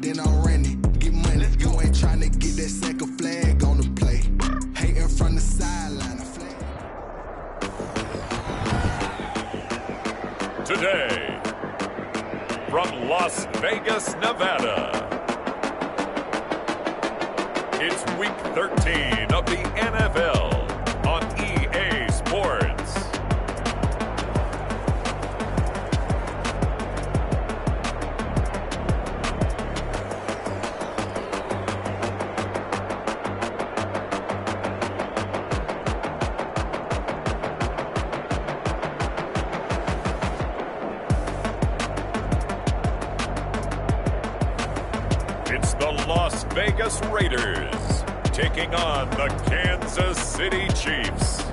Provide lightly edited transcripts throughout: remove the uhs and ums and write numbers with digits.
then I'm running. Get money, you ain't trying to get that second flag on the play. Hating from the sideline. Today, from Las Vegas, Nevada, it's Week 13 of the NFL on EA Sports. It's the Las Vegas Raiders taking on the Kansas City Chiefs.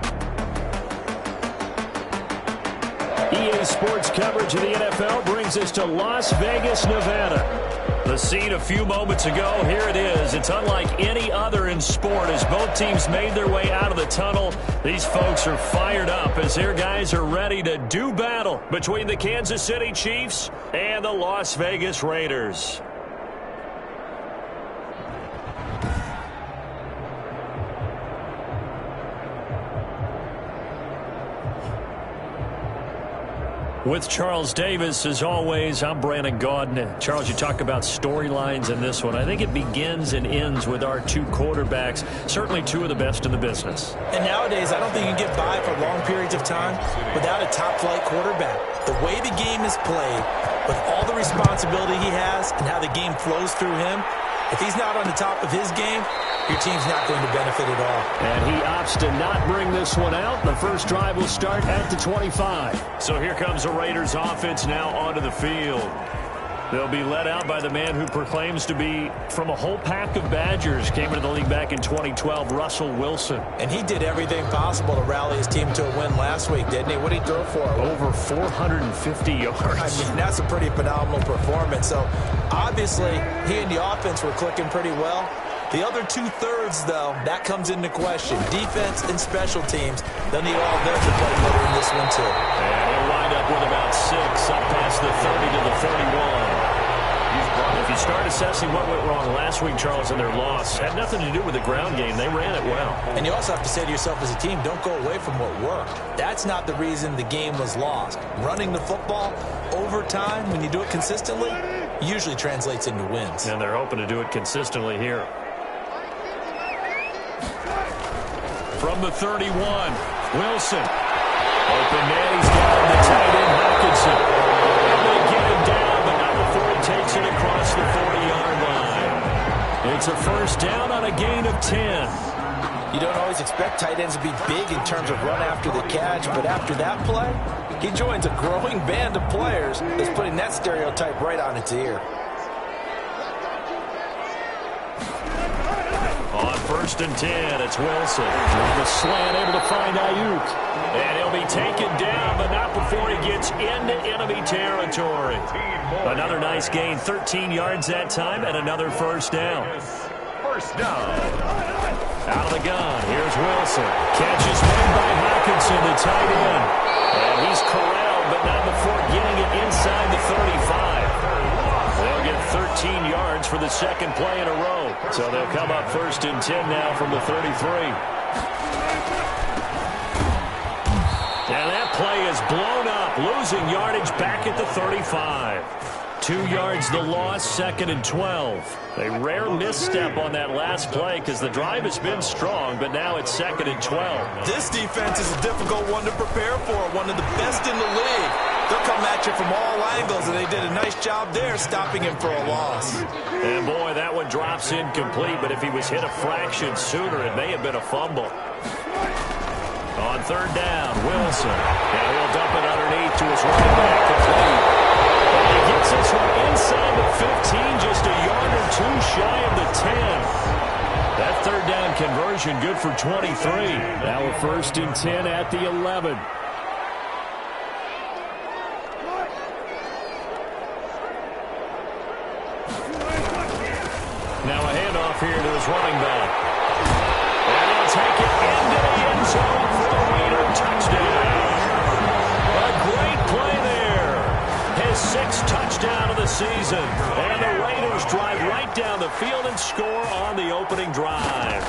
EA Sports coverage of the NFL brings us to Las Vegas, Nevada. The scene a few moments ago, here it is. It's unlike any other in sport as both teams made their way out of the tunnel. These folks are fired up as their guys are ready to do battle between the Kansas City Chiefs and the Las Vegas Raiders. With Charles Davis, as always, I'm Brandon Gaudin. Charles, you talk about storylines in this one. I think it begins and ends with our two quarterbacks, certainly two of the best in the business. And nowadays, I don't think you can get by for long periods of time without a top-flight quarterback. The way the game is played, with all the responsibility he has and how the game flows through him, if he's not on the top of his game, your team's not going to benefit at all. And he opts to not bring this one out. The first drive will start at the 25. So here comes the Raiders offense now onto the field. They'll be led out by the man who proclaims to be from a whole pack of Badgers. Came into the league back in 2012, Russell Wilson. And he did everything possible to rally his team to a win last week, didn't he? What did he throw for? Over 450 yards. I mean, that's a pretty phenomenal performance. So, obviously, he and the offense were clicking pretty well. The other two-thirds, though, that comes into question. Defense and special teams, they'll need all of them to play better in this one, too. And he'll wind up with about 6 up past the 30 to the 31. If you start assessing what went wrong last week, Charles, in their loss, had nothing to do with the ground game. They ran it well. And you also have to say to yourself as a team, don't go away from what worked. That's not the reason the game was lost. Running the football over time, when you do it consistently, usually translates into wins. And they're hoping to do it consistently here. From the 31, Wilson. Open man, he's got the tight end, Hawkinson. And they get him down, but not before he takes it across the 40-yard line. It's a first down on a gain of 10. You don't always expect tight ends to be big in terms of run after the catch, but after that play, he joins a growing band of players that's putting that stereotype right on its ear. On 1st and 10, it's Wilson. On the slant, able to find Ayuk. And he'll be taken down, but not before he gets into enemy territory. Another nice gain, 13 yards that time, and another first down. First down. Out of the gun, here's Wilson. Catch is made by Hawkinson, the tight end. And he's corralled, but not before getting it inside the 35. They'll get 13 yards for the second play in a row. So they'll come up 1st and 10 now from the 33. And that play is blown up, losing yardage back at the 35. 2 yards the loss, 2nd and 12. A rare misstep on that last play because the drive has been strong, but now it's 2nd and 12. This defense is a difficult one to prepare for, one of the best in the league. They'll come at you from all angles, and they did a nice job there stopping him for a loss. And boy, that one drops incomplete, but if he was hit a fraction sooner, it may have been a fumble. On 3rd down, Wilson. And he'll dump it underneath to his running back, complete. And he gets this one inside the 15, just a yard or two shy of the 10. That 3rd down conversion good for 23. Now a 1st and 10 at the 11. Now a handoff here to his running back. And he'll take it into the end zone for a Raider touchdown. A great play there. His 6th touchdown touchdown of the season. And the Raiders drive right down the field and score on the opening drive.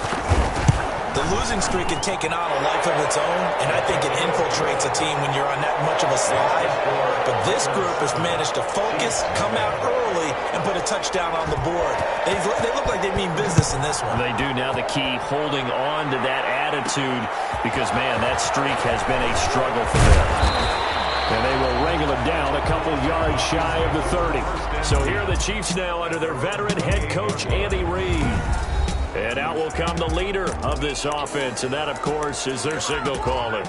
The losing streak had taken on a life of its own, and I think it infiltrates a team when you're on that much of a slide. But this group has managed to focus, come out early, and put a touchdown on the board. They look like they mean business in this one. They do. Now the key, holding on to that attitude, because, man, that streak has been a struggle for them. And they will wrangle it down a couple yards shy of the 30. So here are the Chiefs now under their veteran head coach, Andy Reid. And out will come the leader of this offense, and that, of course, is their signal caller.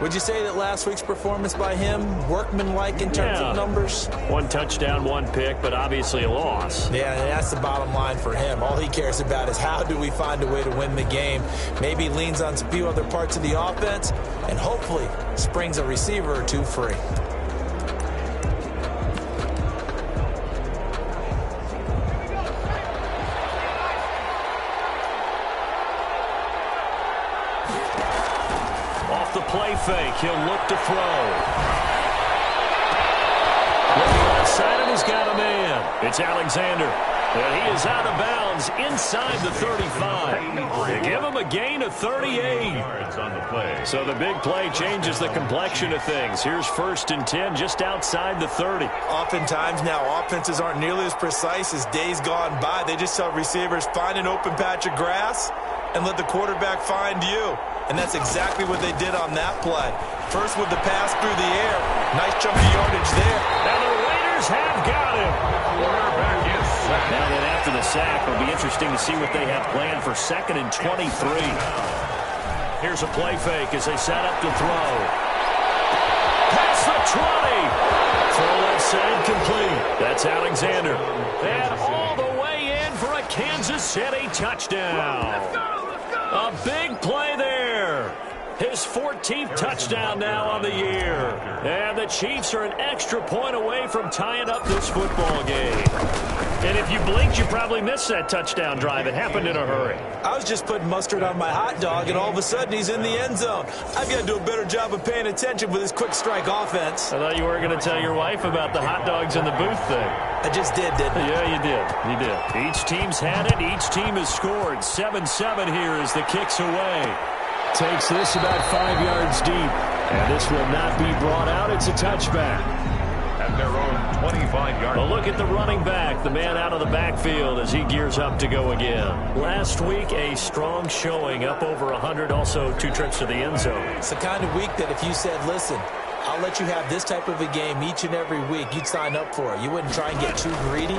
Would you say that last week's performance by him, workmanlike in terms of numbers? 1 touchdown, 1 pick, but obviously a loss. Yeah, that's the bottom line for him. All he cares about is how do we find a way to win the game. Maybe leans on a few other parts of the offense, and hopefully springs a receiver or two free. The play fake. He'll look to throw. Looking outside, and he's got a man. It's Alexander. And he is out of bounds inside the 35. They give him a gain of 38. So the big play changes the complexion of things. Here's 1st and 10 just outside the 30. Oftentimes now offenses aren't nearly as precise as days gone by. They just tell receivers, find an open patch of grass and let the quarterback find you. And that's exactly what they did on that play. First with the pass through the air. Nice chunk of yardage there. And the Raiders have got him. Now then, after the sack, it'll be interesting to see what they have planned for 2nd and 23. Here's a play fake as they set up to throw. Past the 20. Full left side complete. That's Alexander. And all the way in for a Kansas City touchdown. A big play there. His 14th touchdown now on the year. And the Chiefs are an extra point away from tying up this football game. And if you blinked, you probably missed that touchdown drive. It happened in a hurry. I was just putting mustard on my hot dog, and all of a sudden he's in the end zone. I've got to do a better job of paying attention with this quick strike offense. I thought you were going to tell your wife about the hot dogs in the booth thing. I just did, didn't I? Yeah, you did. You did. Each team's had it. Each team has scored. 7-7 here as the kick's away. Takes this about 5 yards deep. And this will not be brought out. It's a touchback. At their own 25-yard line. A look at the running back, the man out of the backfield as he gears up to go again. Last week, a strong showing, up over 100, also 2 trips to the end zone. It's the kind of week that if you said, listen, I'll let you have this type of a game each and every week, you'd sign up for it. You wouldn't try and get too greedy.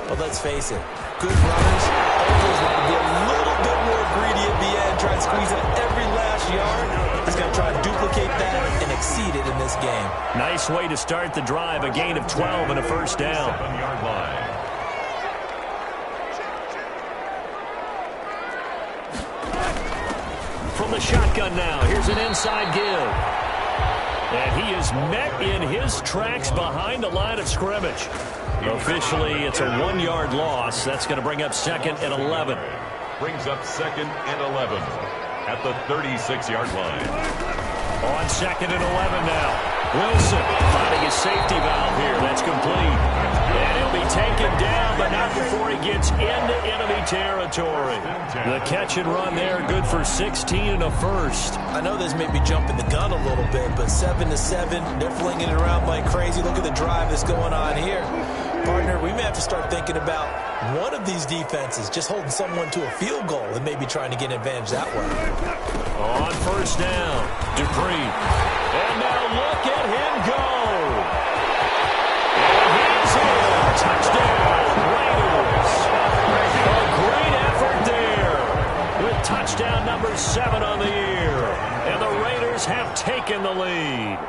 But let's face it, good runners always want to be a little bit more greedy at the end, try and squeeze out every last yard. He's going to try and duplicate that and exceed it in this game. Nice way to start the drive, a gain of 12 and a first down. 7-yard line. From the shotgun now, here's an inside give. And he is met in his tracks behind the line of scrimmage. Officially, it's a 1-yard loss. That's going to bring up 2nd and 11. Brings up 2nd and 11 at the 36-yard line. On 2nd and 11 now. Wilson finding his safety valve here. That's complete. And he'll be taken down, but not before he gets into enemy territory. The catch and run there, good for 16 and a first. I know this may be jumping the gun a little bit, but 7-7, they're flinging it around like crazy. Look at the drive that's going on here. Partner, we may have to start thinking about one of these defenses just holding someone to a field goal and maybe trying to get an advantage that way. On first down, Dupree. And now look at him go. And he's in. Touchdown, Raiders. A great effort there with touchdown number 7 on the year. And the Raiders have taken the lead.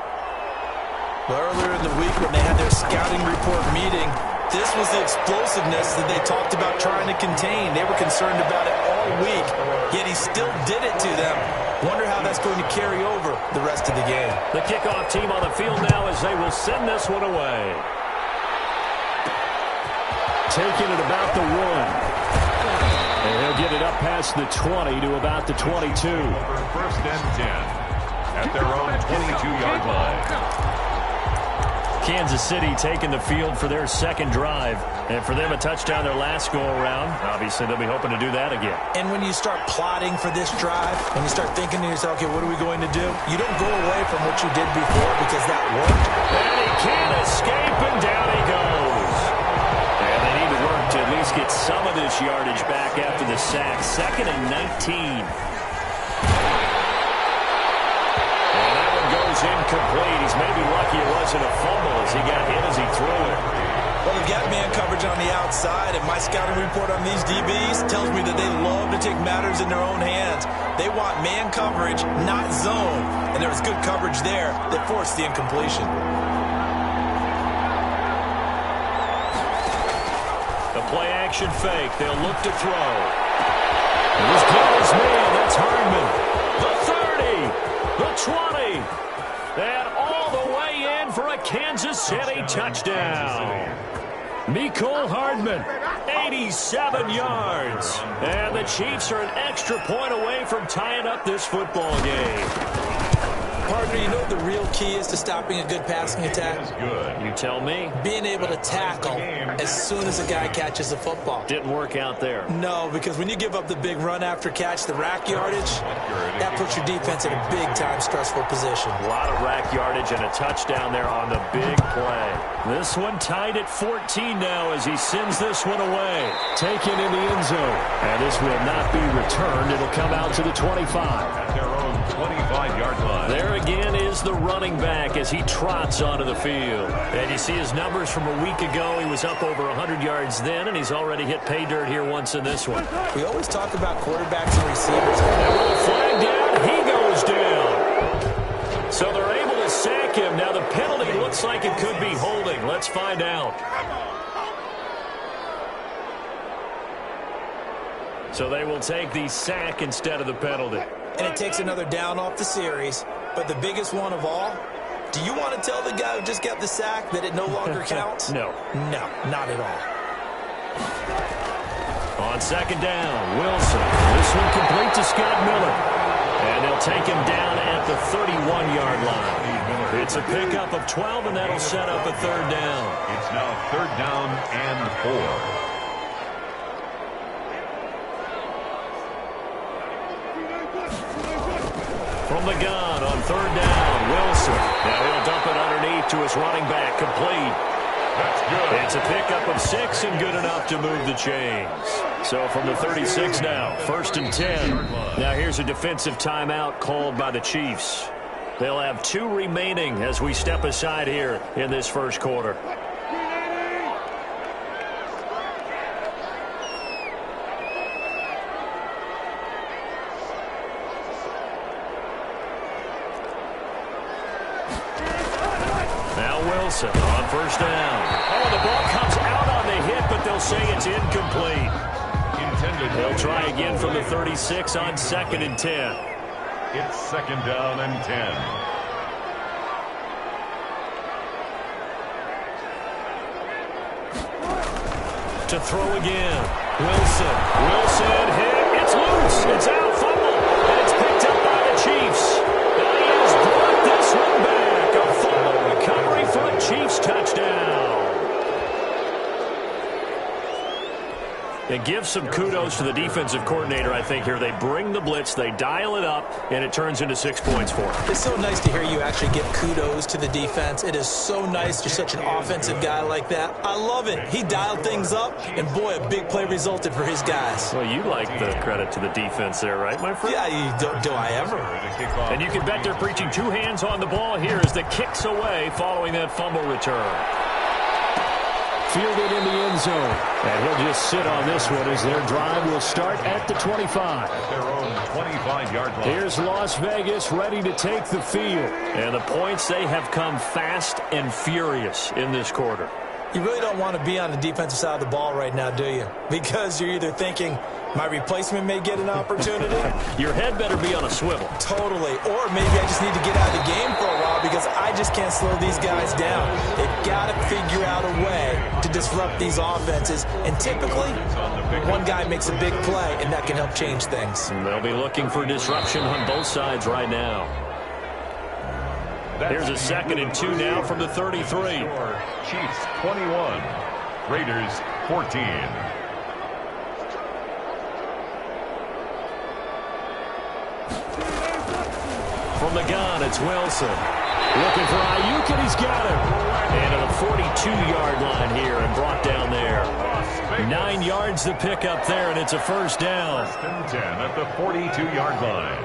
Earlier in the week when they had their scouting report meeting, this was the explosiveness that they talked about trying to contain. They were concerned about it all week, yet he still did it to them. Wonder how that's going to carry over the rest of the game. The kickoff team on the field now as they will send this one away. Taking it about the 1. And he'll get it up past the 20 to about the 22. For 1st and 10 at their own 22-yard line. Kansas City taking the field for their second drive. And for them, a touchdown their last go-around. Obviously, they'll be hoping to do that again. And when you start plotting for this drive, when you start thinking to yourself, okay, what are we going to do? You don't go away from what you did before because that worked. And he can't escape, and down he goes. And they need to work to at least get some of this yardage back after the sack. 2nd and 19. Incomplete. He's maybe lucky it wasn't a fumble as he got hit as he threw it. Well, they've got man coverage on the outside, and my scouting report on these DBs tells me that they love to take matters in their own hands. They want man coverage, not zone, and there was good coverage there that forced the incompletion. The play-action fake. They'll look to throw. He's got his man. That's Hardman. The 30. The 20. And all the way in for a Kansas City touchdown. Mecole Hardman, 87 yards. And the Chiefs are an extra point away from tying up this football game. Partner, you know what the real key is to stopping a good passing attack? Good. You tell me. Being able to tackle as soon as a guy catches the football. Didn't work out there. No, because when you give up the big run after catch, the rack yardage, that puts your defense in a big-time stressful position. A lot of rack yardage and a touchdown there on the big play. This one tied at 14 now as he sends this one away. Taken in the end zone. And this will not be returned. It'll come out to the 25. At their own 25-yard line. There again is the running back as he trots onto the field. And you see his numbers from a week ago. He was up over 100 yards then, and he's already hit pay dirt here once in this one. We always talk about quarterbacks and receivers. And with a flag down, he goes down. So they're able to sack him. Now the penalty looks like it could be holding. Let's find out. So they will take the sack instead of the penalty. And it takes another down off the series. But the biggest one of all, do you want to tell the guy who just got the sack that it no longer counts? No. No, not at all. On 2nd down, Wilson. This one complete to Scott Miller. And they'll take him down at the 31-yard line. It's a pickup of 12, and that'll set up a 3rd down. It's now 3rd down and 4. From the gun on 3rd down, Wilson. Now he'll dump it underneath to his running back, complete. That's good. It's a pickup of 6 and good enough to move the chains. So from the 36 now, 1st and 10. Now here's a defensive timeout called by the Chiefs. They'll have 2 remaining as we step aside here in this first quarter. Wilson on 1st down. Oh, the ball comes out on the hit, but they'll say it's incomplete. They'll try again from the 36 on 2nd and 10. It's 2nd down and 10. To throw again. Wilson. Wilson hit. It's loose. It's out. Fumble. And it's picked up by the Chiefs. And he has brought this one back. A fumble recovery for a Chiefs touchdown. And give some kudos to the defensive coordinator, I think, here. They bring the blitz, they dial it up, and it turns into 6 points for them. It's so nice to hear you actually give kudos to the defense. It is so nice. You're such an offensive guy like that. I love it. He dialed things up, and boy, a big play resulted for his guys. Well, you like the credit to the defense there, right, my friend? Yeah, do I ever? And you can bet they're preaching 2 hands on the ball here as the kicks away following that fumble return. Fielded in the end zone. And he'll just sit on this one as their drive will start at the 25. At their own 25-yard line. Here's Las Vegas ready to take the field. And the points, they have come fast and furious in this quarter. You really don't want to be on the defensive side of the ball right now, do you? Because you're either thinking, my replacement may get an opportunity. Your head better be on a swivel. Totally. Or maybe I just need to get out of the game for a while because I just can't slow these guys down. They've got to figure out a way to disrupt these offenses. And typically, one guy makes a big play, and that can help change things. And they'll be looking for disruption on both sides right now. Here's a 2nd and 2 now from the 33. Chiefs 21, Raiders 14. From the gun, it's Wilson. Looking for Ayuk, and he's got him. And at the 42-yard line here and brought down there. 9 yards to pick up there, and it's a first down. 10 at the 42-yard line.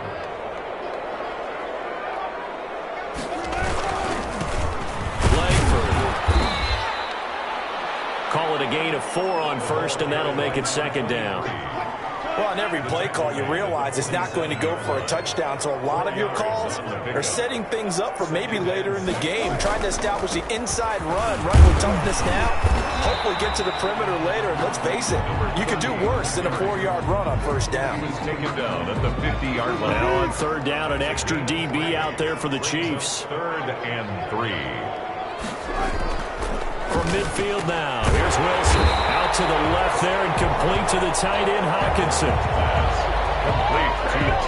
Call it a gain of 4 on first, and that'll make it 2nd down. Well, on every play call, you realize it's not going to go for a touchdown, so a lot of your calls are setting things up for maybe later in the game, trying to establish the inside run with toughness now, hopefully get to the perimeter later, and let's face it, you could do worse than a 4-yard run on first down. He was taken down at the 50-yard line. Now on 3rd down, an extra DB out there for the Chiefs. 3rd and 3. From midfield now, here's Wilson. Out to the left there and complete to the tight end, Hawkinson.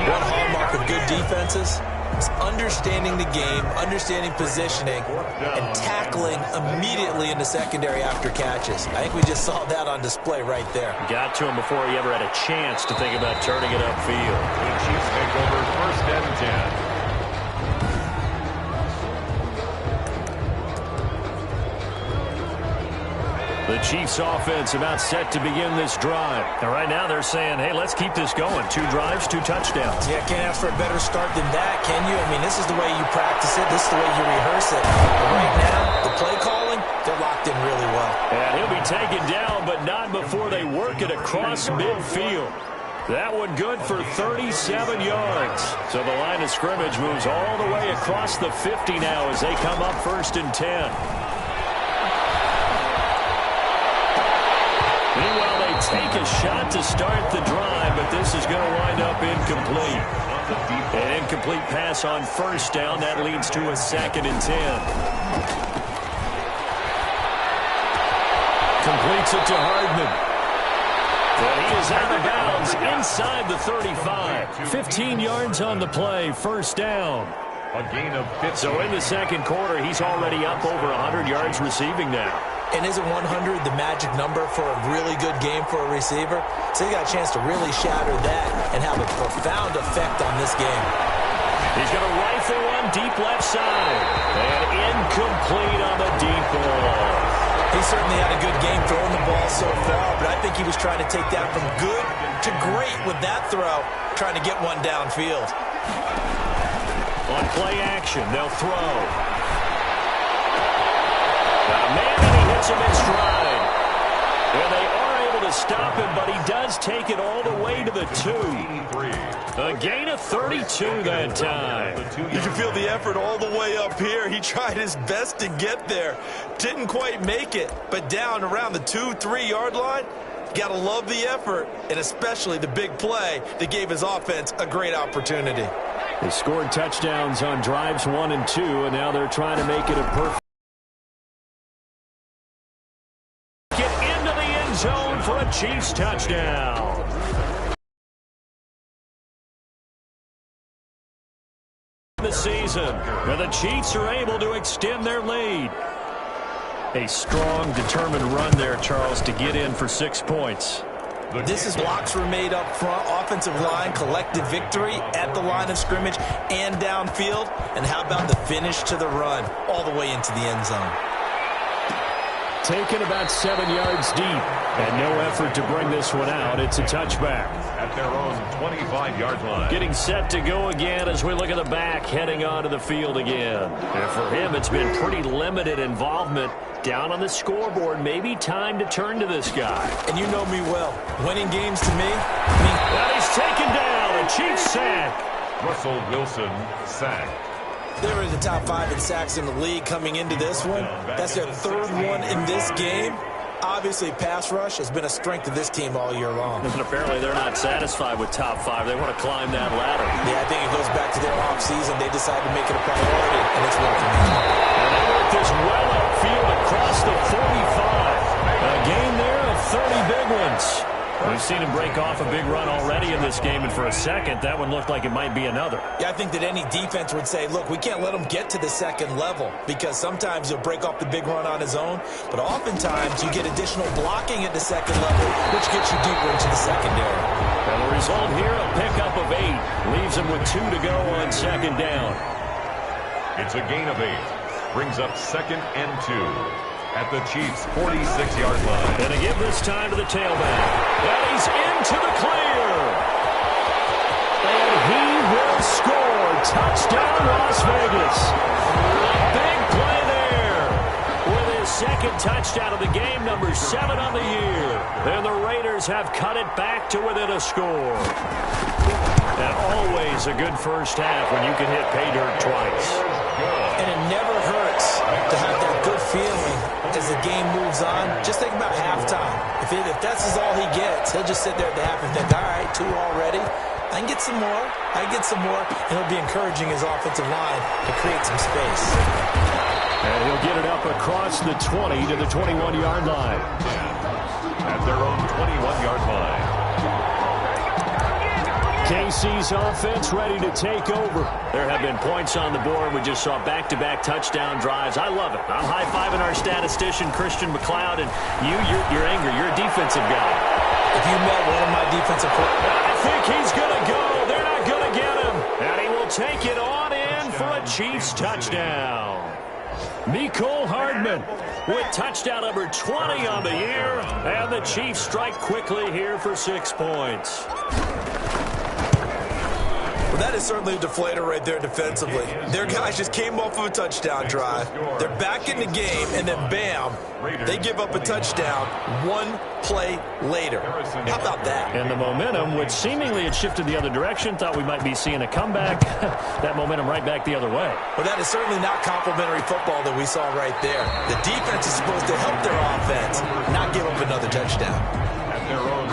One hallmark of good defenses is understanding the game, understanding positioning, and tackling immediately in the secondary after catches. I think we just saw that on display right there. Got to him before he ever had a chance to think about turning it upfield. The Chiefs take over 1st and 10. The Chiefs offense about set to begin this drive. And right now they're saying, hey, let's keep this going. 2 drives, 2 touchdowns. Yeah, can't ask for a better start than that, can you? I mean, this is the way you practice it. This is the way you rehearse it. But right now, the play calling, they're locked in really well. And he'll be taken down, but not before they work it across midfield. That one good for 37 yards. So the line of scrimmage moves all the way across the 50 now as they come up 1st and 10. Meanwhile, they take a shot to start the drive, but this is going to wind up incomplete. An incomplete pass on 1st down. That leads to a 2nd and 10. Completes it to Hardman. But he is out of bounds inside the 35. 15 yards on the play, 1st down. A gain of 50. So in the 2nd quarter, he's already up over 100 yards receiving now. And isn't 100 the magic number for a really good game for a receiver? So he got a chance to really shatter that and have a profound effect on this game. He's going to rifle one deep left side. And incomplete on the deep ball. He certainly had a good game throwing the ball so far, but I think he was trying to take that from good to great with that throw, trying to get one downfield. On play action, they'll throw. Man, and he hits him in stride. And they are able to stop him, but he does take it all the way to the 2. A gain of 32 that time. You can feel the effort all the way up here. He tried his best to get there. Didn't quite make it, but down around the 2-3 yard line, got to love the effort, and especially the big play that gave his offense a great opportunity. They scored touchdowns on drives 1 and 2, and now they're trying to make it a perfect. Zone for a Chiefs touchdown. The season where the Chiefs are able to extend their lead. A strong, determined run there, Charles, to get in for 6 points. This is blocks were made up front, offensive line, collective victory at the line of scrimmage and downfield. And how about the finish to the run all the way into the end zone? Taken about 7 yards deep, and no effort to bring this one out. It's a touchback. At their own 25-yard line. Getting set to go again as we look at the back, heading onto the field again. And for him, it's been pretty limited involvement. Down on the scoreboard, maybe time to turn to this guy. And you know me well. Winning games to me, well, he's taken down. A Chiefs sack. Russell Wilson sacked. They were in the top 5 in sacks in the league coming into this one. That's their 3rd one in this game. Obviously, pass rush has been a strength of this team all year long. And apparently they're not satisfied with top 5. They want to climb that ladder. Yeah, I think it goes back to their offseason. They decided to make it a priority, and it's working. And they work this well upfield across the 45. A gain there of 30 big ones. We've seen him break off a big run already in this game, and for a second, that one looked like it might be another. Yeah, I think that any defense would say, look, we can't let him get to the second level, because sometimes he'll break off the big run on his own, but oftentimes you get additional blocking at the second level, which gets you deeper into the secondary. And the result here, a pickup of 8. Leaves him with 2 to go on second down. It's a gain of 8. Brings up 2nd and 2. At the Chiefs' 46-yard line. And to give this time to the tailback. And he's into the clear. And he will score. Touchdown, Las Vegas. Big play there. With his second touchdown of the game, number 7 on the year. And the Raiders have cut it back to within a score. And always a good first half when you can hit pay dirt twice. And it never hurts to have that good feeling as the game moves on. Just think about halftime. If that's all he gets, he'll just sit there at the half and think, all right, 2 already. I can get some more. I can get some more. And he'll be encouraging his offensive line to create some space. And he'll get it up across the 20 to the 21-yard line. At their own 21-yard line. KC's offense ready to take over. There have been points on the board. We just saw back-to-back touchdown drives. I love it. I'm high-fiving our statistician, Christian McLeod, and you're angry. You're a defensive guy. If you met one of my defensive players, I think he's going to go. They're not going to get him. And he will take it on in for a Chiefs touchdown. Mecole Hardman with touchdown number 20 on the year. And the Chiefs strike quickly here for 6 points. well, that is certainly a deflator right there defensively. Their guys just came off of a touchdown drive. They're back in the game, and then bam, they give up a touchdown 1 play later. How about that? And the momentum, which seemingly had shifted the other direction, thought we might be seeing a comeback. That momentum right back the other way. Well, that is certainly not complimentary football that we saw right there. The defense is supposed to help their offense, not give up another touchdown. At their own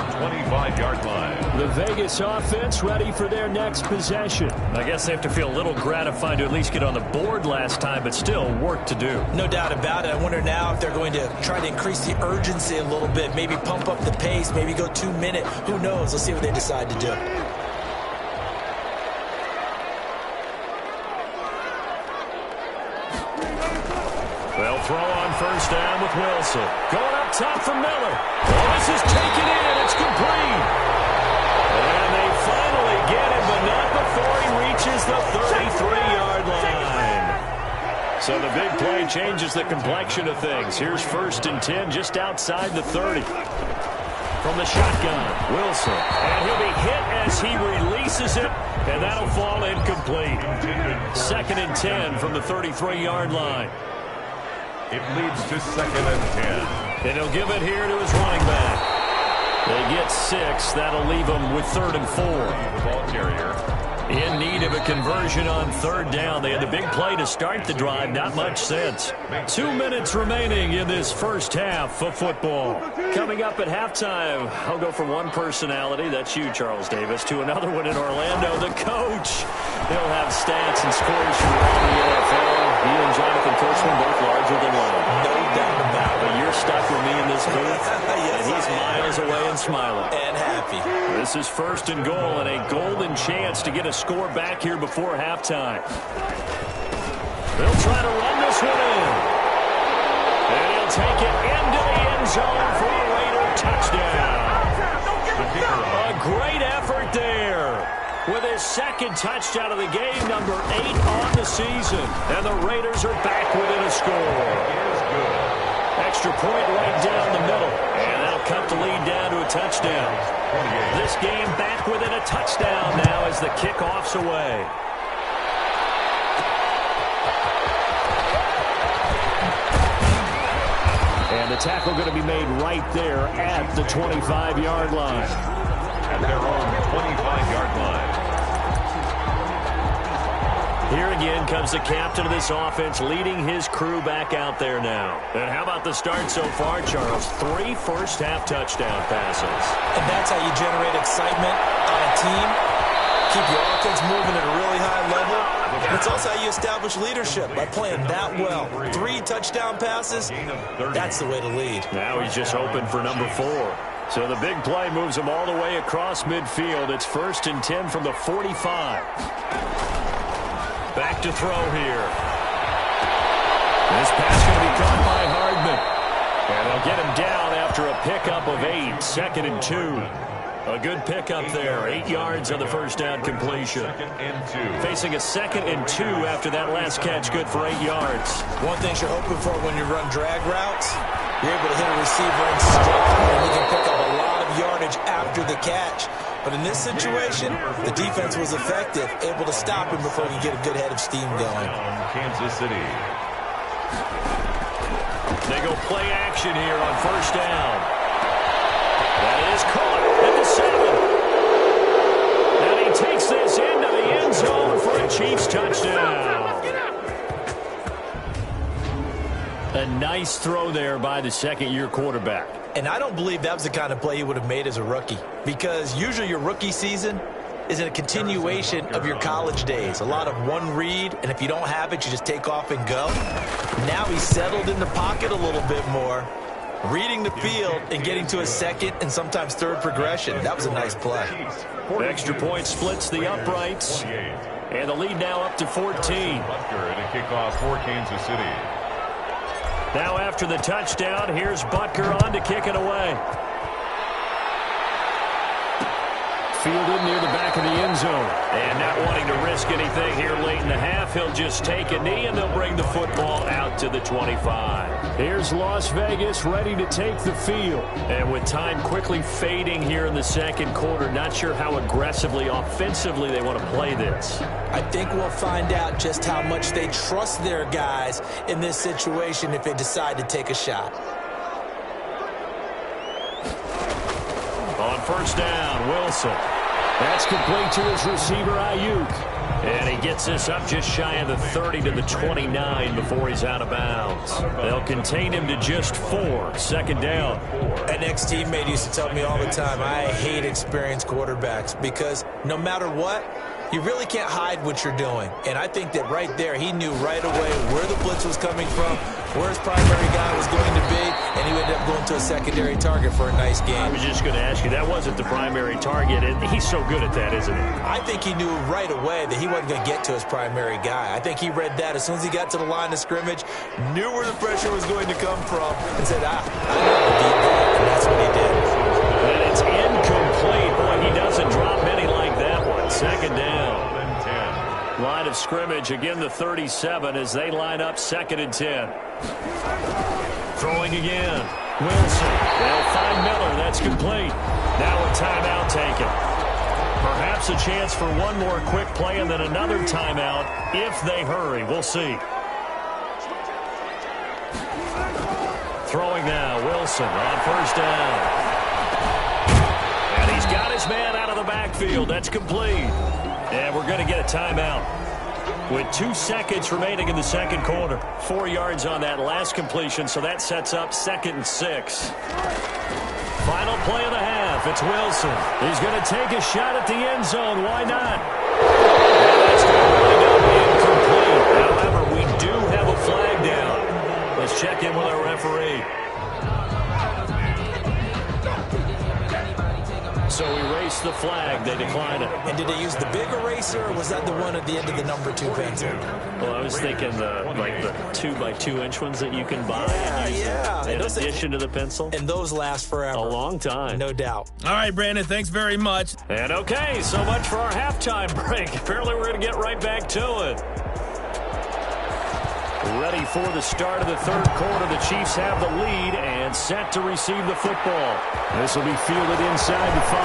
25-yard line. The Vegas offense ready for their next possession. I guess they have to feel a little gratified to at least get on the board last time, but still work to do. No doubt about it. I wonder now if they're going to try to increase the urgency a little bit, maybe pump up the pace, maybe go 2 minute. Who knows? Let's see what they decide to do. They'll throw on first down with Wilson. Going up top for Miller. Oh, this is taken in. It's complete. And they finally get him, but not before he reaches the 33-yard line. So the big play changes the complexion of things. Here's 1st and 10 just outside the 30. From the shotgun, Wilson. And he'll be hit as he releases it, and that'll fall incomplete. 2nd and 10 from the 33-yard line. It leads to 2nd and 10. And he'll give it here to his running back. They get 6. That'll leave them with 3rd and 4. The ball carrier. In need of a conversion on 3rd down. They had the big play to start the drive. Not much sense. 2 minutes remaining in this first half of football. Coming up at halftime, I'll go from one personality, that's you, Charles Davis, to another one in Orlando, the coach. He'll have stats and scores from around the NFL. He and Jonathan Kurtzman both larger than life. No doubt about it. But you're stuck with me in this booth, Yes, and he's I am. miles away and smiling. And happy. This is 1st and goal and a golden chance to get a score back here before halftime. They'll try to run this one in. And he'll take it into the end zone for a Raider touchdown. A great effort there. With his 2nd touchdown of the game, number 8 on the season. And the Raiders are back within a score. Extra point right down the middle. And that'll cut the lead down to a touchdown. This game back within a touchdown now as the kickoff's away. And the tackle going to be made right there at the 25-yard line. At their own 25-yard line. Here again comes the captain of this offense leading his crew back out there now. And how about the start so far, Charles? 3 first-half touchdown passes. And that's how you generate excitement on a team. Keep your offense moving at a really high level. And it's also how you establish leadership by playing that well. 3 touchdown passes, that's the way to lead. Now he's just hoping for number 4. So the big play moves them all the way across midfield. It's 1st and 10 from the 45. Back to throw here. This pass going to be caught by Hardman. And they'll get him down after a pickup of 8. 2nd and 2. A good pickup there. 8 yards on the first down completion. Facing a 2nd and 2 after that last catch. Good for 8 yards. One thing you're hoping for when you run drag routes, you're able to hit a receiver in stride, and you can pick up a lot of yardage after the catch. But in this situation, the defense was effective, able to stop him before he get a good head of steam going. Kansas City. They go play action here on 1st down. That is caught at the 7. And he takes this into the end zone for a Chiefs touchdown. A nice throw there by the second-year quarterback. And I don't believe that was the kind of play he would have made as a rookie, because usually your rookie season is a continuation of your college days. A lot of one read, and if you don't have it, you just take off and go. Now he's settled in the pocket a little bit more, reading the field and getting to a second and sometimes third progression. That was a nice play. The extra point splits the uprights, and the lead now up to 14. And a kickoff for Kansas City. Now after the touchdown, here's Butker on to kick it away. Fielded near the back of the end zone. And not wanting to risk anything here late in the half, he'll just take a knee and they'll bring the football out to the 25. Here's Las Vegas ready to take the field. And with time quickly fading here in the second quarter, not sure how aggressively, offensively they want to play this. I think we'll find out just how much they trust their guys in this situation if they decide to take a shot. On 1st down, Wilson. That's complete to his receiver, Ayuk. And he gets this up just shy of the 30 to the 29 before he's out of bounds. They'll contain him to just 4. 2nd down. An ex-teammate used to tell me all the time, I hate experienced quarterbacks because no matter what, you really can't hide what you're doing. And I think that right there, he knew right away where the blitz was coming from, where his primary guy was going to be, and he would end up going to a secondary target for a nice game. I was just going to ask you, that wasn't the primary target, and he's so good at that, isn't he? I think he knew right away that he wasn't going to get to his primary guy. I think he read that as soon as he got to the line of scrimmage, knew where the pressure was going to come from, and said, I know how to beat that, and that's what he did. And it's incomplete. Boy, he doesn't drop many like that one. 2nd down. Line of scrimmage, again the 37 as they line up 2nd and 10. Throwing again. Wilson. They'll find Miller. That's complete. Now a timeout taken. Perhaps a chance for one more quick play and then another timeout if they hurry. We'll see. Throwing now. Wilson on 1st down. And he's got his man out of the backfield. That's complete. And we're going to get a timeout. With 2 seconds remaining in the second quarter. 4 yards on that last completion, so that sets up 2nd and 6. Final play of the half. It's Wilson. He's going to take a shot at the end zone. Why not? That's going to wind up incomplete. However, we do have a flag down. Let's check in with our referee. So erase the flag. They decline it. And did they use the big eraser, or was that the one at the end of the number 2 pencil? Well, I was thinking the 2x2-inch ones that you can buy. Yeah. In addition to the pencil. And those last forever. A long time. No doubt. All right, Brandon, thanks very much. And okay, so much for our halftime break. Apparently we're going to get right back to it. Ready for the start of the third quarter. The Chiefs have the lead and set to receive the football. This will be fielded inside the 5.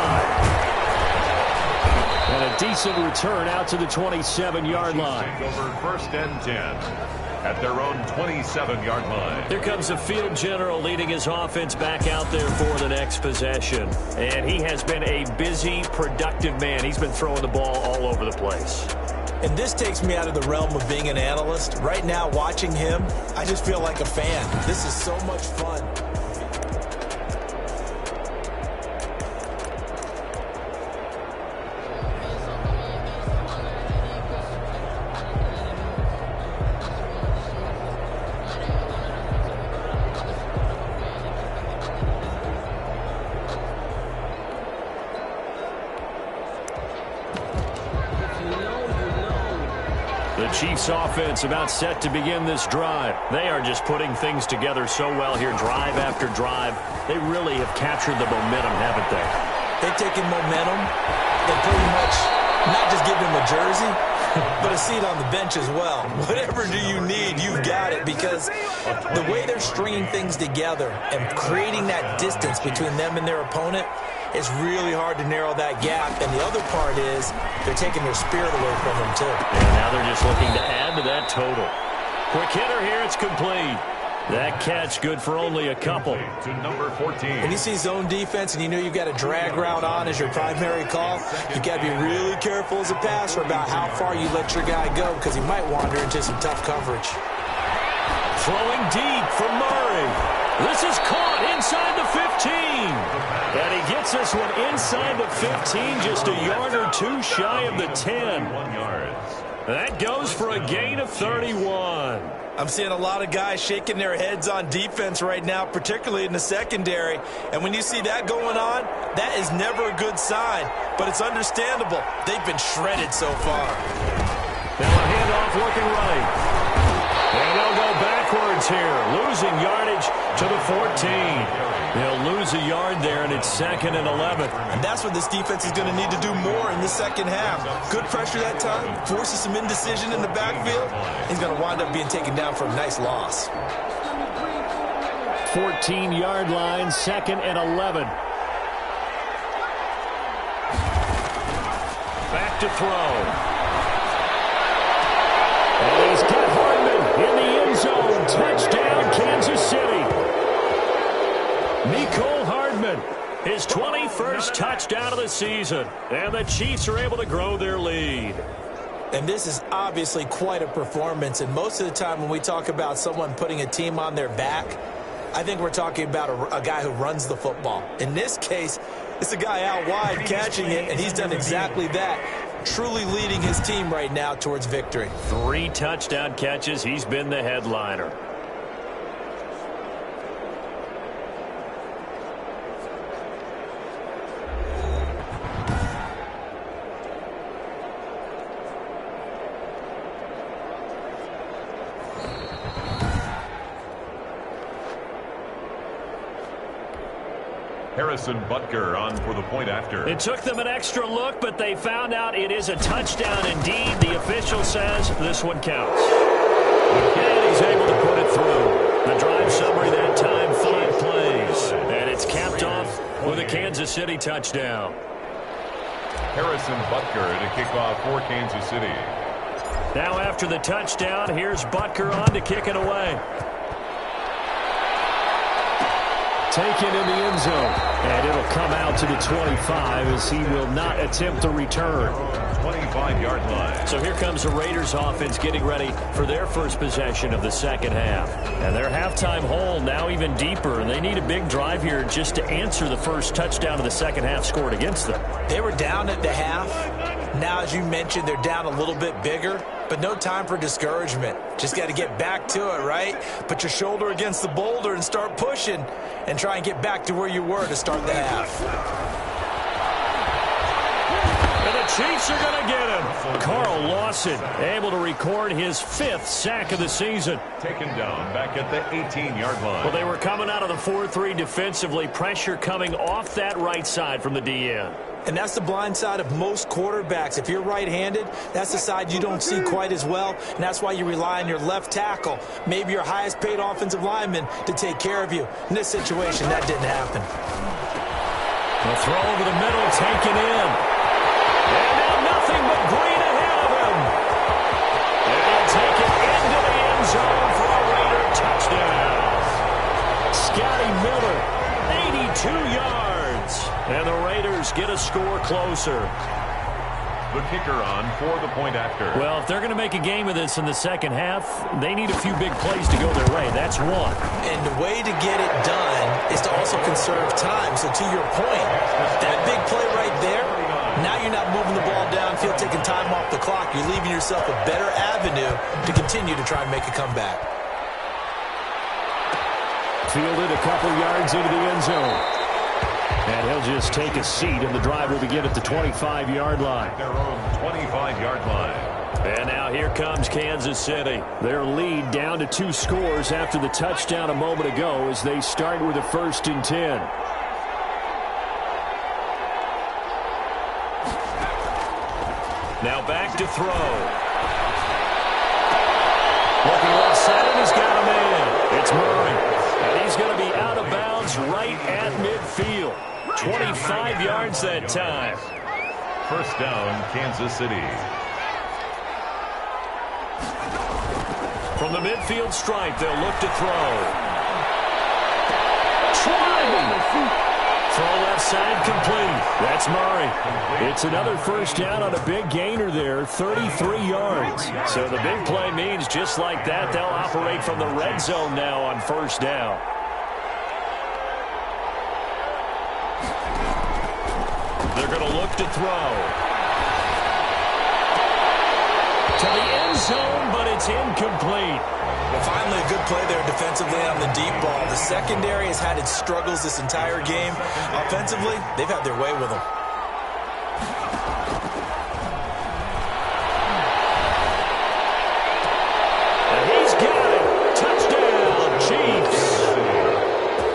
And a decent return out to the 27-yard line. Over 1st and 10 at their own 27-yard line. Here comes the field general leading his offense back out there for the next possession. And he has been a busy, productive man. He's been throwing the ball all over the place. And this takes me out of the realm of being an analyst. Right now, watching him, I just feel like a fan. This is so much fun. The Chiefs offense about set to begin this drive. They are just putting things together so well here, drive after drive. They really have captured the momentum, haven't they? They've taken momentum. They pretty much not just give him a jersey, but a seat on the bench as well. Whatever do you need, you've got it, because the way they're stringing things together and creating that distance between them and their opponent, it's really hard to narrow that gap. And the other part is they're taking their spirit away from them, too. And now they're just looking to add to that total. Quick hitter here, it's complete. That catch good for only a couple. To number 14. When you see zone defense and you know you've got a drag route on as your primary call, you've got to be really careful as a passer about how far you let your guy go, because he might wander into some tough coverage. Throwing deep for Murray. This is caught inside the 15. And he gets this one inside the 15, just a yard or two shy of the 10. 1 yard. That goes for a gain of 31. I'm seeing a lot of guys shaking their heads on defense right now, particularly in the secondary. And when you see that going on, that is never a good sign. But it's understandable. They've been shredded so far. Now a handoff looking right. And they'll go backwards here, losing yardage to the 14. They'll lose a yard there, and it's 2nd and 11. And that's what this defense is going to need to do more in the second half. Good pressure that time, forces some indecision in the backfield. He's going to wind up being taken down for a nice loss. 14-yard line, 2nd and 11. Back to throw. And he's got Hardman in the end zone. Touchdown, Kansas City. Mecole Hardman, his 21st touchdown of the season. And the Chiefs are able to grow their lead. And this is obviously quite a performance. And most of the time when we talk about someone putting a team on their back, I think we're talking about a guy who runs the football. In this case, it's a guy out wide catching it, and he's done exactly that. Truly leading his team right now towards victory. 3 touchdown catches. He's been the headliner. Harrison Butker on for the point after. It took them an extra look, but they found out it is a touchdown indeed. The official says this one counts. And he's able to put it through. The drive summary that time, 5 plays. And it's capped off with a Kansas City touchdown. Harrison Butker to kick off for Kansas City. Now after the touchdown, here's Butker on to kick it away. Taken in the end zone, and it'll come out to the 25 as he will not attempt to return. 25-yard line. So here comes the Raiders offense getting ready for their first possession of the second half. And their halftime hole now even deeper, and they need a big drive here just to answer the first touchdown of the second half scored against them. They were down at the half. Now, as you mentioned, they're down a little bit bigger, but no time for discouragement. Just got to get back to it, right? Put your shoulder against the boulder and start pushing and try and get back to where you were to start the half. And the Chiefs are going to get him. Carl Lawson able to record his 5th sack of the season. Taken down back at the 18-yard line. Well, they were coming out of the 4-3 defensively. Pressure coming off that right side from the DN. And that's the blind side of most quarterbacks. If you're right-handed, that's the side you don't see quite as well, and that's why you rely on your left tackle, maybe your highest-paid offensive lineman, to take care of you. In this situation, that didn't happen. The throw over the middle, taken in. And now nothing but green ahead of him. And he'll take it into the end zone for a Raider touchdown. Scotty Miller, 82 yards. And the Raiders get a score closer. The kicker on for the point after. Well, if they're going to make a game of this in the second half, they need a few big plays to go their way. That's one. And the way to get it done is to also conserve time. So to your point, that big play right there, now you're not moving the ball downfield, taking time off the clock. You're leaving yourself a better avenue to continue to try and make a comeback. Fielded a couple yards into the end zone. And he'll just take a seat, and the drive will begin at the 25-yard line. Their own 25-yard line. And now here comes Kansas City. Their lead down to 2 scores after the touchdown a moment ago as they start with a 1st and 10. Now back to throw. Looking left side, and he's got a man. It's Murray. And he's going to be out of bounds right at midfield. 25 yards that time. 1st down, Kansas City. From the midfield stripe, they'll look to throw. Try! Throw left side complete. That's Murray. It's another 1st down on a big gainer there, 33 yards. So the big play means just like that, they'll operate from the red zone now on 1st down. They're going to look to throw. To the end zone, but it's incomplete. Well, finally a good play there defensively on the deep ball. The secondary has had its struggles this entire game. Offensively, they've had their way with them. And he's got it. Touchdown, Chiefs.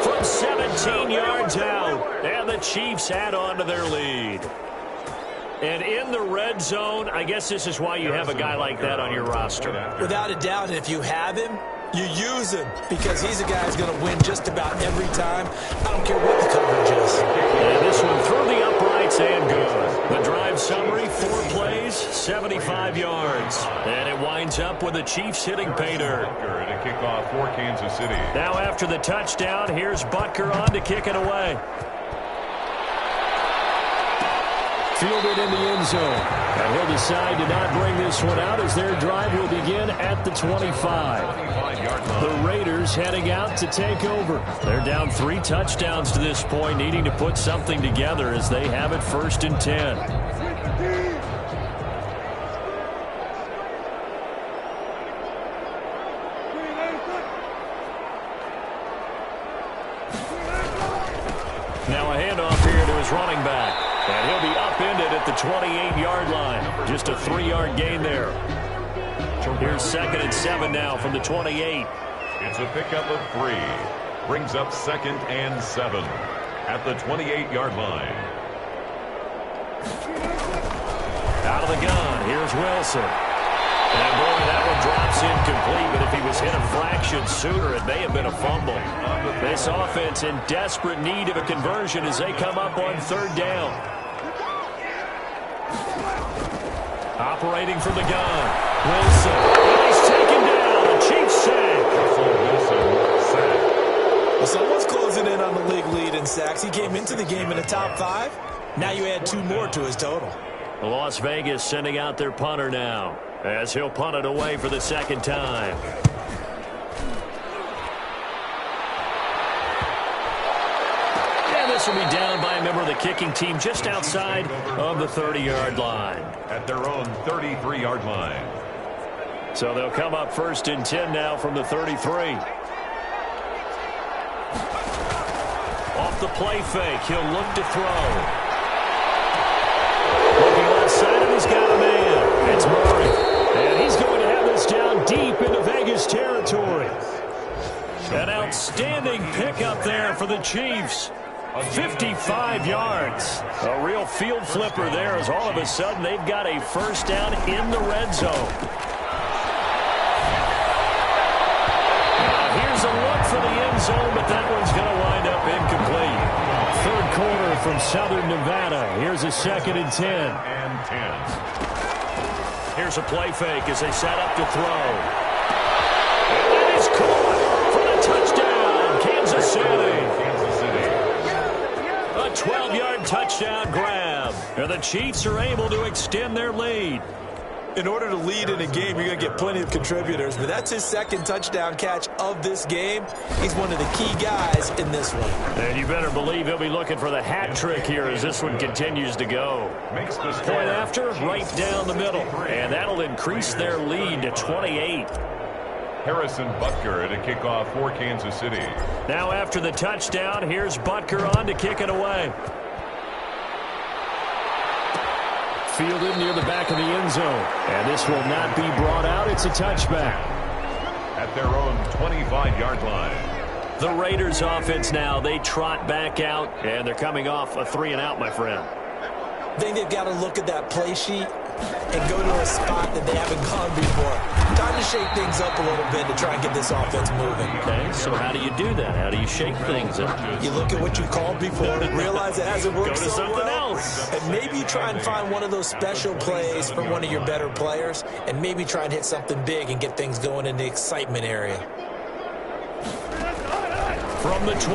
From 17 yards out. And the Chiefs add on to their lead. And in the red zone, I guess this is why you have a guy like that on your roster. Without a doubt, and if you have him, you use him because he's a guy who's going to win just about every time. I don't care what the coverage is. And this one through the uprights and good. The drive summary, 4 plays, 75 yards. And it winds up with the Chiefs hitting pay dirt. To kick off for Kansas City. Now after the touchdown, here's Butker on to kick it away. Fielded in the end zone. And he'll decide to not bring this one out as their drive will begin at the 25. The Raiders heading out to take over. They're down 3 touchdowns to this point, needing to put something together as they have it 1st and 10. Now a handoff here to his running back. And he'll be upended at the 28-yard line. Just a 3-yard gain there. Here's 2nd and 7 now from the 28. It's a pickup of 3. Brings up 2nd and 7 at the 28-yard line. Out of the gun, here's Wilson. And boy, that one drops incomplete, but if he was hit a fraction sooner, it may have been a fumble. This offense in desperate need of a conversion as they come up on 3rd down. Operating from the gun, Wilson. And he's taken down. A Chiefs sack. Well, someone's closing in on the league lead in sacks. He came into the game in the top 5. Now you add 2 more to his total. Las Vegas sending out their punter now as he'll punt it away for the 2nd time. And this will be down by a member of the kicking team just outside of the 30-yard line. At their own 33-yard line. So they'll come up 1st and 10 now from the 33. Off the play fake, he'll look to throw. Looking left side, and he's got a man. It's Murray. And he's going to have this down deep into Vegas territory. An outstanding pickup there for the Chiefs. 55 yards. A real field flipper there as all of a sudden they've got a 1st down in the red zone. Now here's a look for the end zone, but that one's going to wind up incomplete. 3rd quarter from Southern Nevada. Here's a 2nd and 10. And 10. Here's a play fake as they set up to throw. And that is caught for the touchdown, Kansas City. Kansas City. A 12-yard touchdown grab. And the Chiefs are able to extend their lead. In order to lead in a game, you're going to get plenty of contributors, but that's his 2nd touchdown catch of this game. He's one of the key guys in this one. And you better believe he'll be looking for the hat trick here as this one continues to go. Makes the Point after, right down the middle. And that'll increase their lead to 28. Harrison Butker to kick off for Kansas City. Now after the touchdown, here's Butker on to kick it away. Fielded near the back of the end zone. And this will not be brought out. It's a touchback. At their own 25-yard line. The Raiders offense now, they trot back out, and they're coming off a 3-and-out, my friend. I think they've got to look at that play sheet and go to a spot that they haven't gone before. Time to shake things up a little bit to try and get this offense moving. Okay, so how do you do that? How do you shake things up? You look at what you called before, realize it hasn't worked Go to so something well, else. and maybe you try and find one of those special plays from one of your better players, and maybe try and hit something big and get things going in the excitement area. From the 27,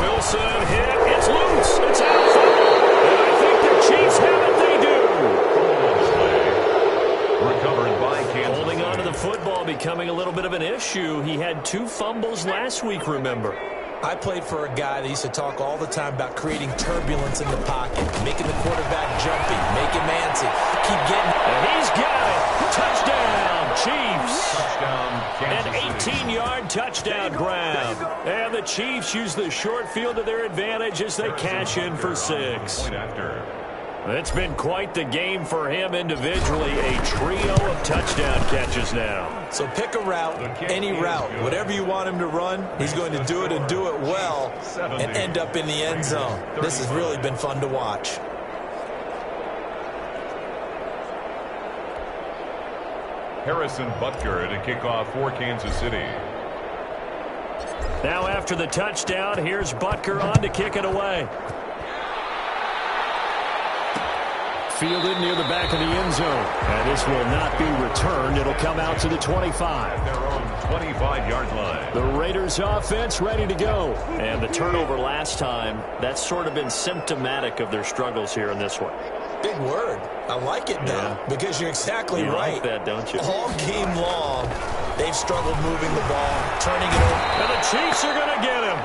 Wilson hit. It's loose. It's out. And I think the Chiefs have it. They do. Recovered by Kansas. Holding on to the football becoming a little bit of an issue. He had 2 fumbles last week, remember. I played for a guy that used to talk all the time about creating turbulence in the pocket, making the quarterback jumpy, make him antsy, keep getting it. And he's got it. Touchdown, Chiefs. Touchdown, An Kansas City. 18-yard touchdown grab. And the Chiefs use the short field to their advantage as they cash in for 6. Point after. It's been quite the game for him individually. A trio of touchdown catches now. So pick a route, any route, whatever you want him to run, he's going to do it and do it well and end up in the end zone. This has really been fun to watch. Harrison Butker to kick off for Kansas City. Now after the touchdown, here's Butker on to kick it away. Fielded near the back of the end zone. And this will not be returned. It'll come out to the 25. Their own 25-yard line. The Raiders offense ready to go. And the turnover last time, that's sort of been symptomatic of their struggles here in this one. Big word. I like it, though, because you're exactly You right. like that, don't you? All game long, they've struggled moving the ball, turning it over. And the Chiefs are going to get him.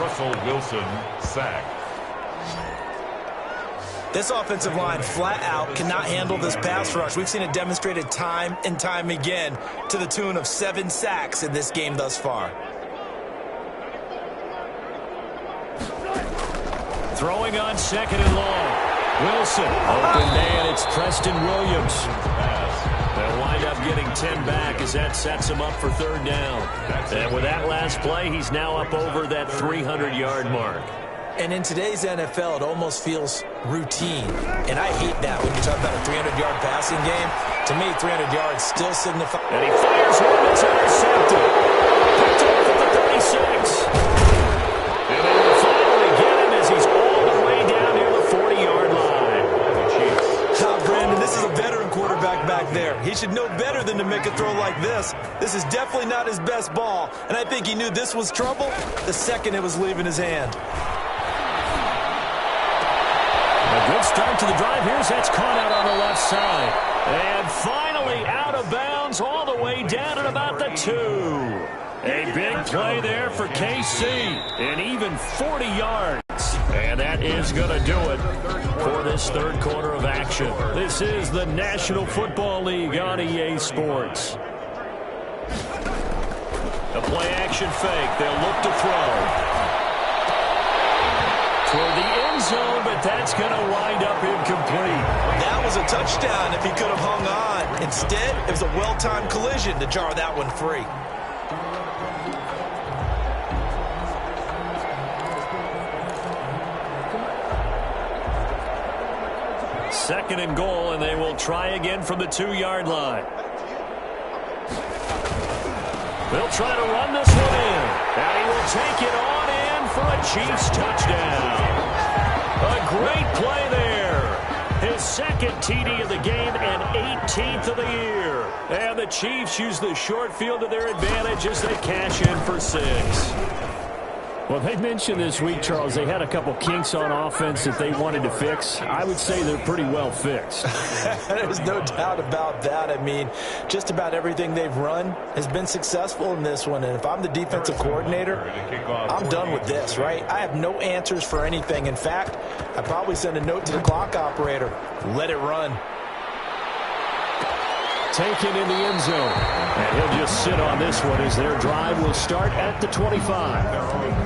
Russell Wilson sacked. This offensive line flat out cannot handle this pass rush. We've seen it demonstrated time and time again to the tune of 7 sacks in this game thus far. Throwing on 2nd and long. Wilson, open man, it's Preston Williams. They'll wind up getting 10 back as that sets him up for 3rd down. And with that last play, he's now up over that 300-yard mark. And in today's NFL, it almost feels routine. And I hate that when you talk about a 300-yard passing game. To me, 300 yards still signifies. And he fires one that's intercepted. Picked off at the 36. And they will finally get him as he's all the way down near the 40-yard line. Brandon, this is a veteran quarterback back there. He should know better than to make a throw like this. This is definitely not his best ball. And I think he knew this was trouble the second it was leaving his hand. A good start to the drive. Here's that's caught out on the left side. And finally out of bounds all the way down at about the 2. A big play there for KC. And even 40 yards. And that is going to do it for this 3rd quarter of action. This is the National Football League on EA Sports. A play-action fake. They'll look to throw. Toward the end zone, but that's going to wind up incomplete. That was a touchdown if he could have hung on. Instead, it was a well-timed collision to jar that one free. Second and goal, and they will try again from the 2-yard line. They'll try to run this one in, and he will take it on in for a Chiefs touchdown. A great play there. His 2nd TD of the game and 18th of the year. And the Chiefs use the short field to their advantage as they cash in for 6. Well, they mentioned this week, Charles, they had a couple kinks on offense that they wanted to fix. I would say they're pretty well fixed. There's no doubt about that. I mean, just about everything they've run has been successful in this one. And if I'm the defensive coordinator, I'm done with this, right? I have no answers for anything. In fact, I probably send a note to the clock operator. Let it run. Taken in the end zone. And he'll just sit on this one as their drive will start at the 25.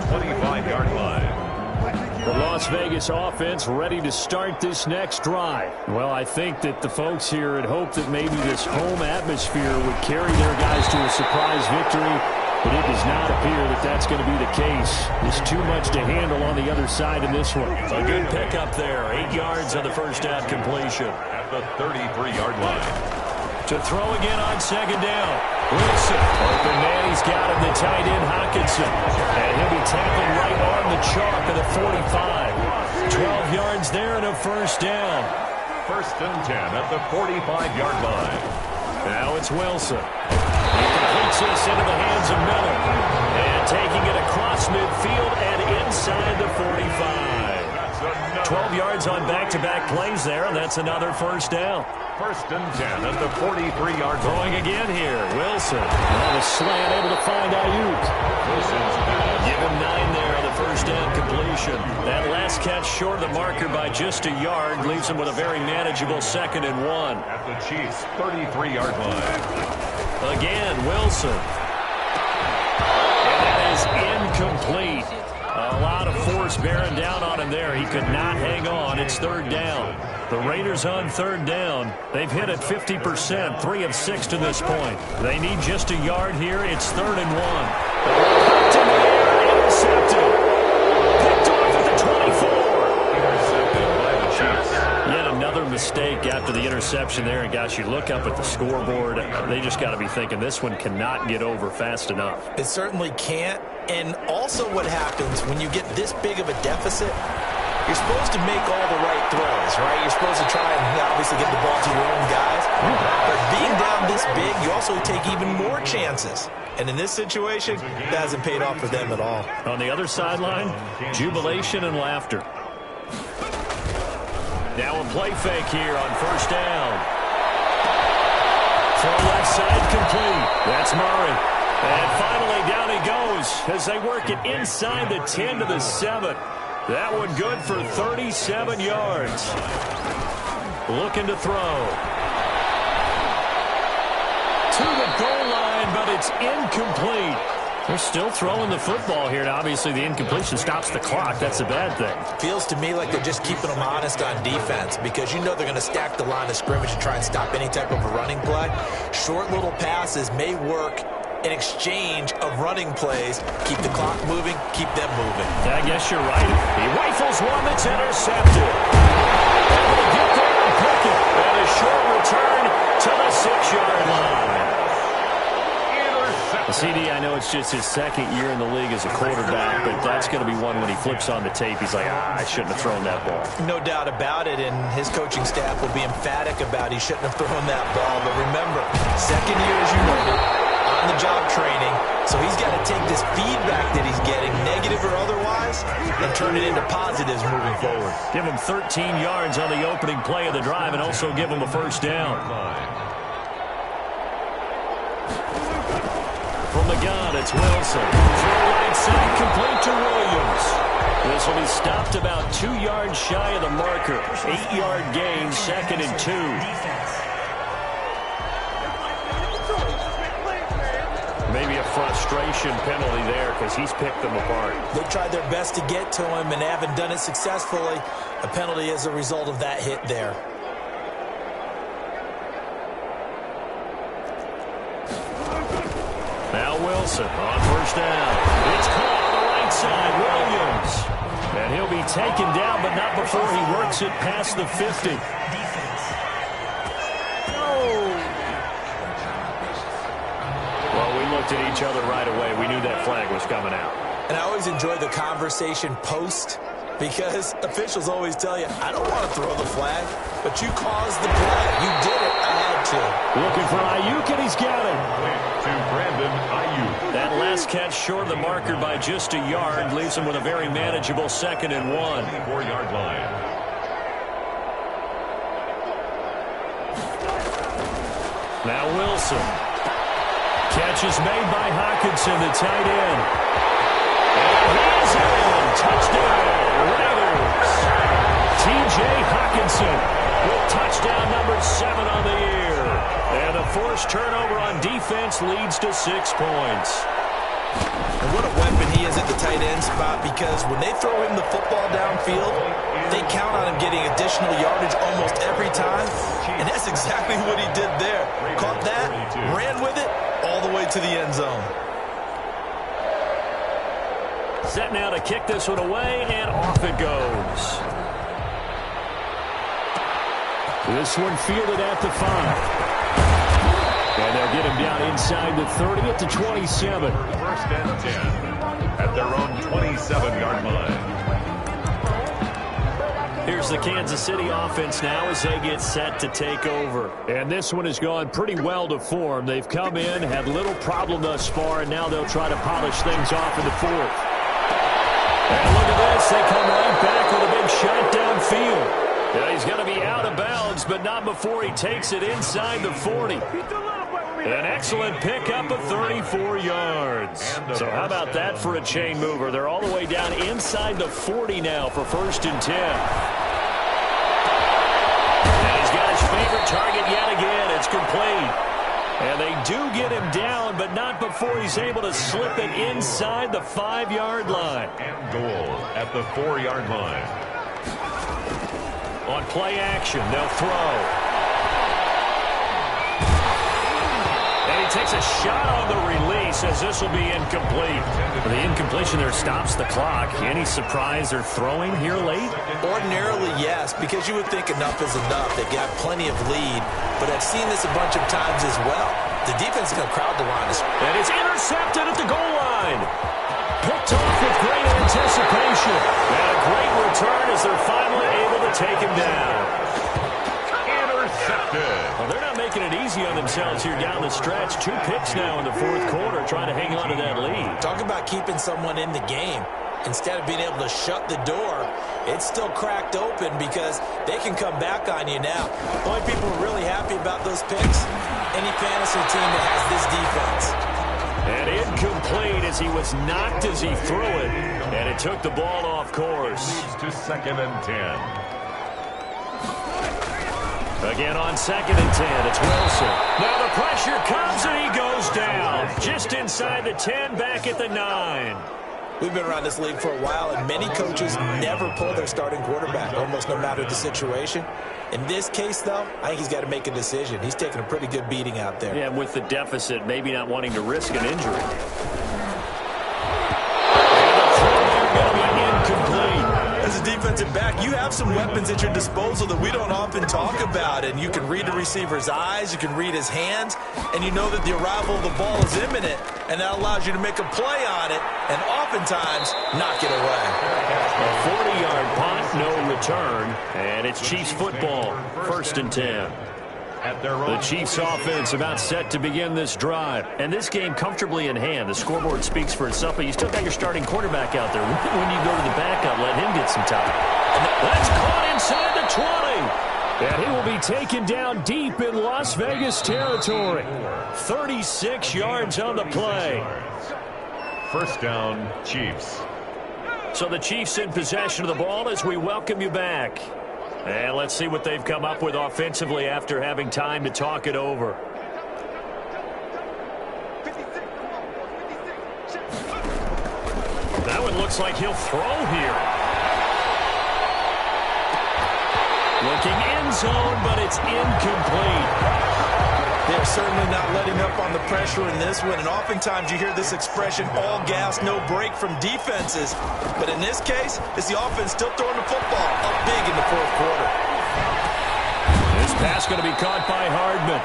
25-yard line. The long Las Vegas offense ready to start this next drive. Well, I think that the folks here had hoped that maybe this home atmosphere would carry their guys to a surprise victory, but it does not appear that that's going to be the case. There's too much to handle on the other side in this one. A good pickup there. 8 yards on the first down completion. At the 33-yard line. To throw again on second down. Wilson. Open man, he's got him, the tight end, Hockenson. And he'll be tackled right on the chalk of the 45. 12 yards there and a first down. 1st and 10 at the 45-yard line. Now it's Wilson. He completes this into the hands of Miller. And taking it across midfield and inside the 45. 12 yards on back-to-back plays there, and that's another first down. 1st and 10 at the 43-yard line. Throwing again here. Wilson on the slant, able to find Ayuk. Give him 9 there on the first down completion. That last catch short of the marker by just a yard leaves him with a very manageable 2nd and 1. At the Chiefs' 33-yard line. Again, Wilson. And that is incomplete. A lot of force bearing down on him there. He could not hang on. It's 3rd down. The Raiders on 3rd down. They've hit it 50%, 3 of 6 to this point. They need just a yard here. It's 3rd and 1. Hooked in the air, intercepted. Picked off at the 24. Intercepted by the Chiefs. Yet another mistake after the interception there. And gosh, you look up at the scoreboard. They just got to be thinking this one cannot get over fast enough. It certainly can't. And also what happens when you get this big of a deficit, you're supposed to make all the right throws, right? You're supposed to try and obviously get the ball to your own guys. But being down this big, you also take even more chances. And in this situation, that hasn't paid off for them at all. On the other sideline, jubilation and laughter. Now a play fake here on first down. Throw left side complete. That's Murray. And finally down he goes as they work it inside the 10 to the 7. That one good for 37 yards. Looking to throw. To the goal line, but it's incomplete. They're still throwing the football here, and obviously the incompletion stops the clock. That's a bad thing. Feels to me like they're just keeping them honest on defense because you know they're going to stack the line of scrimmage and try and stop any type of a running play. Short little passes may work in exchange of running plays. Keep the clock moving, keep them moving. I guess you're right. He rifles one that's intercepted. Able to get there and pick it. And a short return to the 6-yard line. CD, I know it's just his 2nd year in the league as a quarterback, but that's going to be one when he flips on the tape. He's like, I shouldn't have thrown that ball. No doubt about it, and his coaching staff will be emphatic about he shouldn't have thrown that ball. But remember, 2nd year, as you noted, on-the-job training, so he's got to take this feedback that he's getting, negative or otherwise, and turn it into positives moving forward. Give him 13 yards on the opening play of the drive and also give him a first down. From the gun, it's Wilson. Throw right side, complete to Williams. This will be stopped about 2 yards shy of the marker. 8-yard gain, 2nd and 2. Maybe a frustration penalty there because he's picked them apart. They tried their best to get to him and haven't done it successfully. A penalty as a result of that hit there. Now Wilson on first down. It's caught on the right side. Williams. And he'll be taken down, but not before he works it past the 50. Well, we looked at each other right away. We knew that flag was coming out. And I always enjoy the conversation post because officials always tell you, I don't want to throw the flag, but you caused the play. You did it. I had to. Looking for Ayuk, and he's got it. To Brandon Ayuk. That last catch short of the marker by just a yard leaves him with a very manageable 2nd and 1. 4-yard line. Now Wilson. Catch is made by Hockenson, the tight end. And he's in. Touchdown, Raiders. T.J. Hockenson with touchdown number 7 on the year. And a forced turnover on defense leads to 6 points. And what a weapon he is at the tight end spot because when they throw him the football downfield, they count on him getting additional yardage almost every time, and that's exactly what he did there. Caught that, ran with it, all the way to the end zone. Set now to kick this one away, and off it goes. This one fielded at the 5. And they'll get him down inside the 30 at the 27. First and 10 at their own 27-yard line. Here's the Kansas City offense now as they get set to take over. And this one has gone pretty well to form. They've come in, had little problem thus far, and now they'll try to polish things off in the 4th. And look at this. They come right back with a big shot downfield. Yeah, he's going to be out of bounds, but not before he takes it inside the 40. An excellent pickup of 34 yards. So how about that for a chain mover? They're all the way down inside the 40 now for 1st and 10. And he's got his favorite target yet again. It's complete. And they do get him down, but not before he's able to slip it inside the 5-yard line. And goal at the 4-yard line. On play action, they'll throw. And he takes a shot on the release as this will be incomplete. The incompletion there stops the clock. Any surprise they're throwing here late? Ordinarily, yes, because you would think enough is enough. They've got plenty of lead, but I've seen this a bunch of times as well. The defense is going to crowd the line. And it's intercepted at the goal line. Picked off with great anticipation. And a great return as they're finally able to take him down. Intercepted. Well, they're not making it easy on themselves here down the stretch. 2 picks now in the 4th quarter trying to hang on to that lead. Talk about keeping someone in the game. Instead of being able to shut the door, it's still cracked open because they can come back on you now. The only people who are really happy about those picks, any fantasy team that has this defense. And incomplete as he was knocked as he threw it. And it took the ball off course. To 2nd and 10. Again on 2nd and 10, it's Wilson. Now the pressure comes and he goes down. Just inside the 10, back at the 9. We've been around this league for a while, and many coaches never pull their starting quarterback, almost no matter the situation. In this case, though, I think he's got to make a decision. He's taking a pretty good beating out there. Yeah, with the deficit, maybe not wanting to risk an injury. As a defensive back, you have some weapons at your disposal that we don't often talk about, and you can read the receiver's eyes, you can read his hands, and you know that the arrival of the ball is imminent, and that allows you to make a play on it, and oftentimes knock it away. A 40-yard punt, no return, and it's Chiefs football, 1st and 10. The Chiefs offense about set to begin this drive. And this game comfortably in hand. The scoreboard speaks for itself, but you still got your starting quarterback out there. When you go to the backup, let him get some time. And that's caught inside the 20. And he will be taken down deep in Las Vegas territory. 36 yards on the play. 1st down, Chiefs. So the Chiefs in possession of the ball as we welcome you back. And let's see what they've come up with offensively after having time to talk it over. That one looks like he'll throw here. Looking end zone, but it's incomplete. They're certainly not letting up on the pressure in this one, and oftentimes you hear this expression, all gas, no break from defenses. But in this case, it's the offense still throwing the football up big in the 4th quarter. This pass going to be caught by Hardman.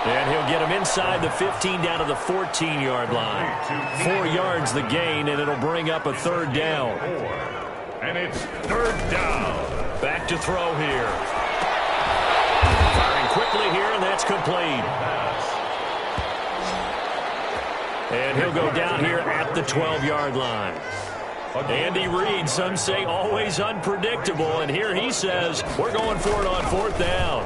And he'll get him inside the 15 down to the 14-yard line. 4 yards the gain, and it'll bring up a 3rd down. And it's 3rd down. Back to throw here. Firing quickly here, and that's complete. And he'll go down here at the 12-yard line. Andy Reid, some say always unpredictable, and here he says, we're going for it on 4th down.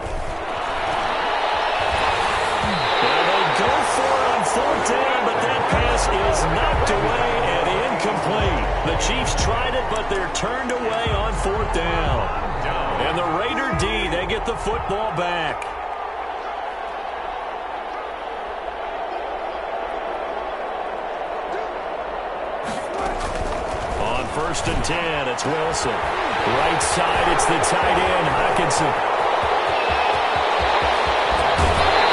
Now they go for it on 4th down, but that pass is knocked away and incomplete. The Chiefs tried it, but they're turned away on 4th down. And the Raider D, they get the football back. first and 10. It's Wilson. Right side, it's the tight end, Hockenson.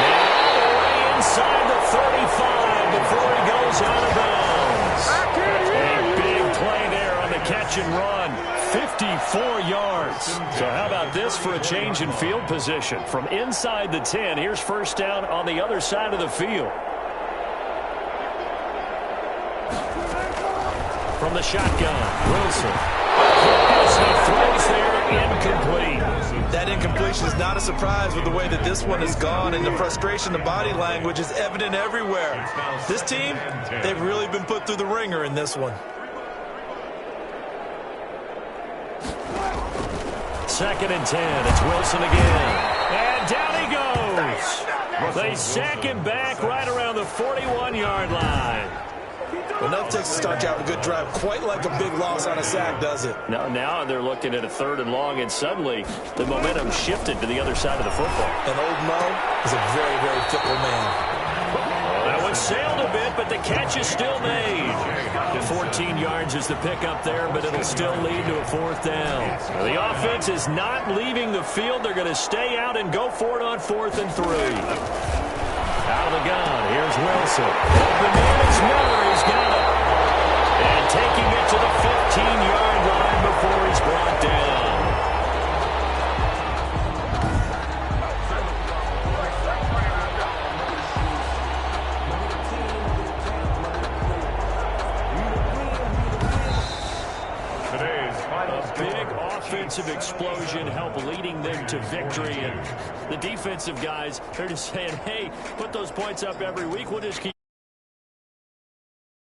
And all the way inside the 35 before he goes out of bounds. A big play there on the catch and run. 54 yards. So how about this for a change in field position? From inside the 10, here's first down on the other side of the field. From the shotgun, Wilson. He throws there, incomplete. That incompletion is not a surprise with the way that this one has gone, and the frustration, the body language is evident everywhere. This team, they've really been put through the ringer in this one. Second and 10. It's Wilson again. And down he goes. They sack him back right around the 41-yard line. Well, nothing takes to start you out a good drive quite like a big loss on a sack, does it? Now they're looking at a third and long, and suddenly the momentum shifted to the other side of the football. And old Mo is a very, very fickle man. That one sailed a bit, but the catch is still made. 14 yards is the pickup there, but it'll still lead to a fourth down. The offense is not leaving the field. They're going to stay out and go for it on 4th and 3. Out of the gun, here's Wilson. Open man, it's Miller. He's got it. And taking it to the 15-yard line before he's brought down. Offensive explosion help leading them to victory, and the defensive guys, they're just saying, hey, put those points up every week, we'll just keep